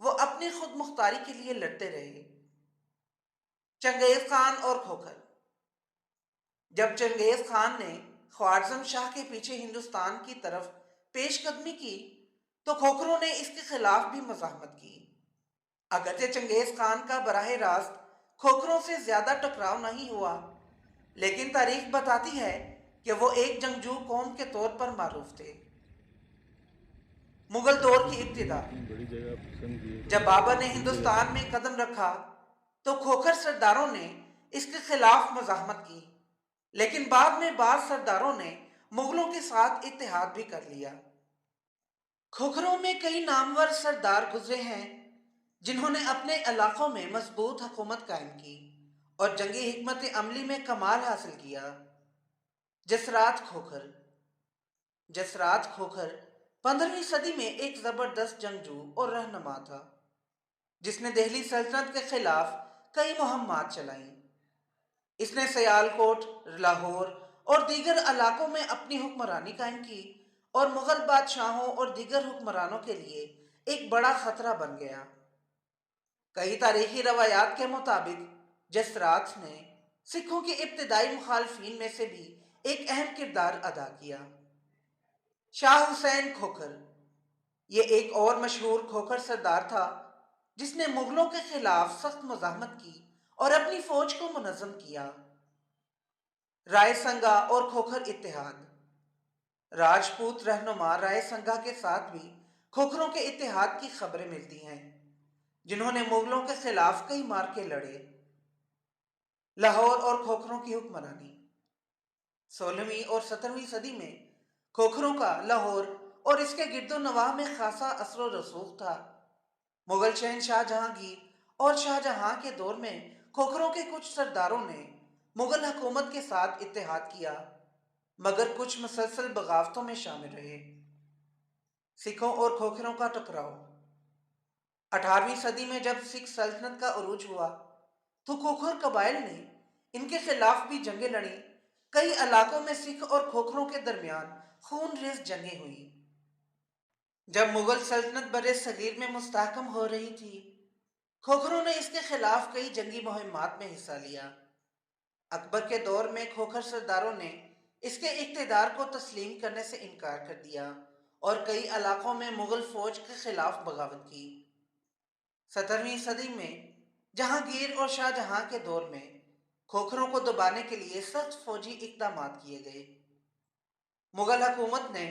وہ اپنی خود مختاری کے لیے لڑتے رہے۔ چنگیز خان اور کھوکھر۔ جب چنگیز خان نے خوارزم شاہ کے پیچھے ہندوستان کی طرف پیش قدمی کی تو کھوکھروں نے اس کے خلاف بھی مزاحمت کی۔ اگرچہ چنگیز خان کا براہ راست کھوکھروں سے زیادہ ٹکراؤ نہیں ہوا، لیکن تاریخ بتاتی ہے کہ وہ ایک جنگجو قوم کے طور پر معروف تھے۔ مغل دور کی ابتدا۔ جب بابر نے ہندوستان میں قدم رکھا تو کھوکھر سرداروں نے اس کے خلاف مزاحمت کی، لیکن بعد میں بعض سرداروں نے مغلوں کے ساتھ اتحاد بھی کر لیا۔ کھوکھروں میں کئی نامور سردار گزرے ہیں جنہوں نے اپنے علاقوں میں مضبوط حکومت قائم کی اور جنگی حکمت عملی میں کمال حاصل کیا۔ جسرات کھوکھر۔ جسرات کھوکھر 15ویں صدی میں ایک زبردست جنگجو اور رہنما تھا جس نے دہلی سلطنت کے خلاف کئی مہمات چلائیں۔ اس نے سیالکوٹ، لاہور اور دیگر علاقوں میں اپنی حکمرانی قائم کی اور مغل بادشاہوں اور دیگر حکمرانوں کے لیے ایک بڑا خطرہ بن گیا۔ کئی تاریخی روایات کے مطابق جسرات نے سکھوں کے ابتدائی مخالفین میں سے بھی ایک اہم کردار ادا کیا۔ شاہ حسین کھوکھر۔ یہ ایک اور مشہور کھوکھر سردار تھا جس نے مغلوں کے خلاف سخت مزاحمت کی اور اپنی فوج کو منظم کیا۔ رائے سنگا اور کھوکھر اتحاد۔ راجپوت رہنما رائے سنگا کے ساتھ بھی کھوکھروں کے اتحاد کی خبریں ملتی ہیں، جنہوں نے مغلوں کے خلاف کئی معرکے لڑے۔ لاہور اور کھوکھروں کی حکمرانی۔ 16ویں اور 17ویں صدی میں کھوکھروں کا لاہور اور اس کے گرد و نواح میں خاصا اثر و رسوخ تھا۔ مغل شہنشاہ جہانگیر اور شاہ جہاں کے دور میں کھوکھروں کے کچھ سرداروں نے مغل حکومت کے ساتھ اتحاد کیا، مگر کچھ مسلسل بغاوتوں میں شامل رہے۔ سکھوں اور کھوکھروں کا ٹکراؤ۔ 18ویں صدی میں جب سکھ سلطنت کا عروج ہوا تو کھوکھر قبائل نے ان کے خلاف بھی جنگیں لڑیں۔ کئی علاقوں میں سکھ اور کھوکھروں کے درمیان خون ریز جنگیں ہوئیں۔ جب مغل سلطنت بر صغیر میں مستحکم ہو رہی تھی، کھوکھروں نے اس کے خلاف کئی جنگی مہمات میں حصہ لیا۔ اکبر کے دور میں کھوکھر سرداروں نے اس کے اقتدار کو تسلیم کرنے سے انکار کر دیا اور کئی علاقوں میں مغل فوج کے خلاف بغاوت کی۔ 17ویں صدی میں جہانگیر اور شاہ جہاں کے دور میں کھوکھروں کو دبانے کے لیے سخت فوجی اقدامات کیے گئے۔ مغل حکومت نے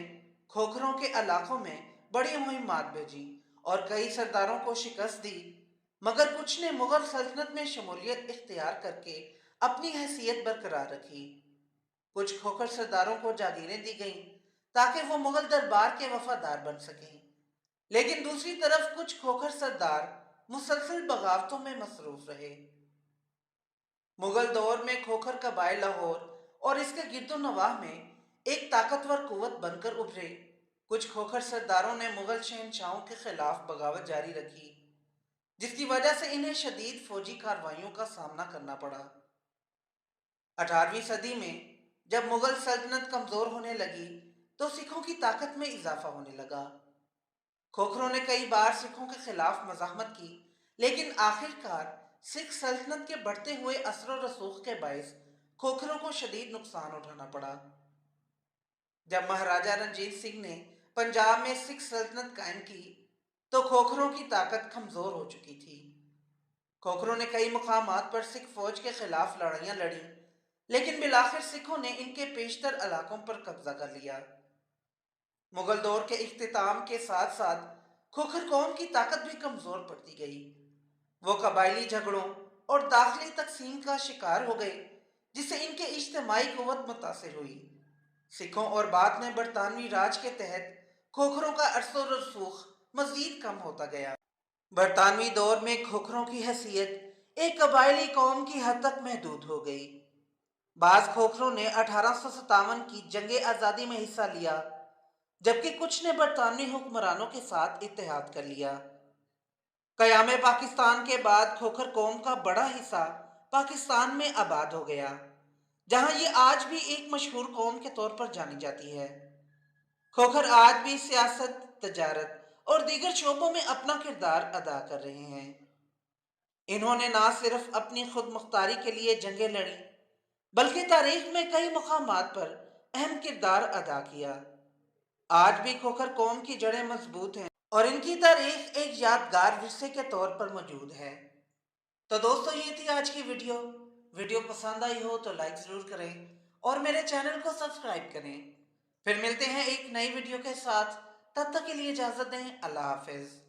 کھوکھروں کے علاقوں میں بڑی مہمات بھیجی اور کئی سرداروں کو شکست دی، مگر کچھ نے مغل سلطنت میں شمولیت اختیار کر کے اپنی حیثیت برقرار رکھی۔ کچھ کھوکھر سرداروں کو جاگیریں دی گئیں تاکہ وہ مغل دربار کے وفادار بن سکیں، لیکن دوسری طرف کچھ کھوکھر سردار مسلسل بغاوتوں میں مصروف رہے۔ مغل دور میں کھوکھر قبائل لاہور اور اس کے گرد و نواح میں ایک طاقتور قوت بن کر ابھرے۔ کچھ کھوکھر سرداروں نے مغل شہنشاہوں کے خلاف بغاوت جاری رکھی، جس کی وجہ سے انہیں شدید فوجی کارروائیوں کا سامنا کرنا پڑا۔ 18ویں صدی میں جب مغل سلطنت کمزور ہونے لگی تو سکھوں کی طاقت میں اضافہ ہونے لگا۔ کھوکھروں نے کئی بار سکھوں کے خلاف مزاحمت کی، لیکن آخر کار سکھ سلطنت کے بڑھتے ہوئے اثر و رسوخ کے باعث کھوکھروں کو شدید نقصان اٹھانا پڑا۔ جب مہاراجہ رنجیت سنگھ نے پنجاب میں سکھ سلطنت قائم کی تو کھوکھروں کی طاقت کمزور ہو چکی تھی۔ کھوکھروں نے کئی مقامات پر سکھ فوج کے خلاف لڑائیاں لڑیں، لیکن بالآخر سکھوں نے ان کے بیشتر علاقوں پر قبضہ کر لیا۔ مغل دور کے اختتام کے ساتھ ساتھ کھوکھر قوم کی طاقت بھی کمزور پڑتی گئی۔ وہ قبائلی جھگڑوں اور داخلی تقسیم کا شکار ہو گئے، جس سے ان کے اجتماعی قوت متاثر ہوئی۔ سکھوں اور بعد میں برطانوی راج کے تحت کھوکھروں کا اثر و رسوخ مزید کم ہوتا گیا۔ برطانوی دور میں کھوکھروں کی حیثیت ایک قبائلی قوم کی حد تک محدود ہو گئی۔ بعض کھوکھروں نے 1857 کی جنگ آزادی میں حصہ لیا، جبکہ کچھ نے برطانوی حکمرانوں کے ساتھ اتحاد کر لیا۔ قیام پاکستان کے بعد کھوکھر قوم کا بڑا حصہ پاکستان میں آباد ہو گیا، جہاں یہ آج بھی ایک مشہور قوم کے طور پر جانی جاتی ہے۔ کھوکھر آج بھی سیاست، تجارت اور دیگر شعبوں میں اپنا کردار ادا کر رہے ہیں۔ انہوں نے نہ صرف اپنی خود مختاری کے لیے جنگیں لڑیں بلکہ تاریخ میں کئی مقامات پر اہم کردار ادا کیا۔ آج بھی کھوکھر قوم کی جڑیں مضبوط ہیں اور ان کی تاریخ ایک یادگار ورثے کے طور پر موجود ہے۔ تو دوستو، یہ تھی آج کی ویڈیو پسند آئی ہو تو لائک ضرور کریں اور میرے چینل کو سبسکرائب کریں۔ پھر ملتے ہیں ایک نئی ویڈیو کے ساتھ، تب تک کے لیے اجازت دیں۔ اللہ حافظ۔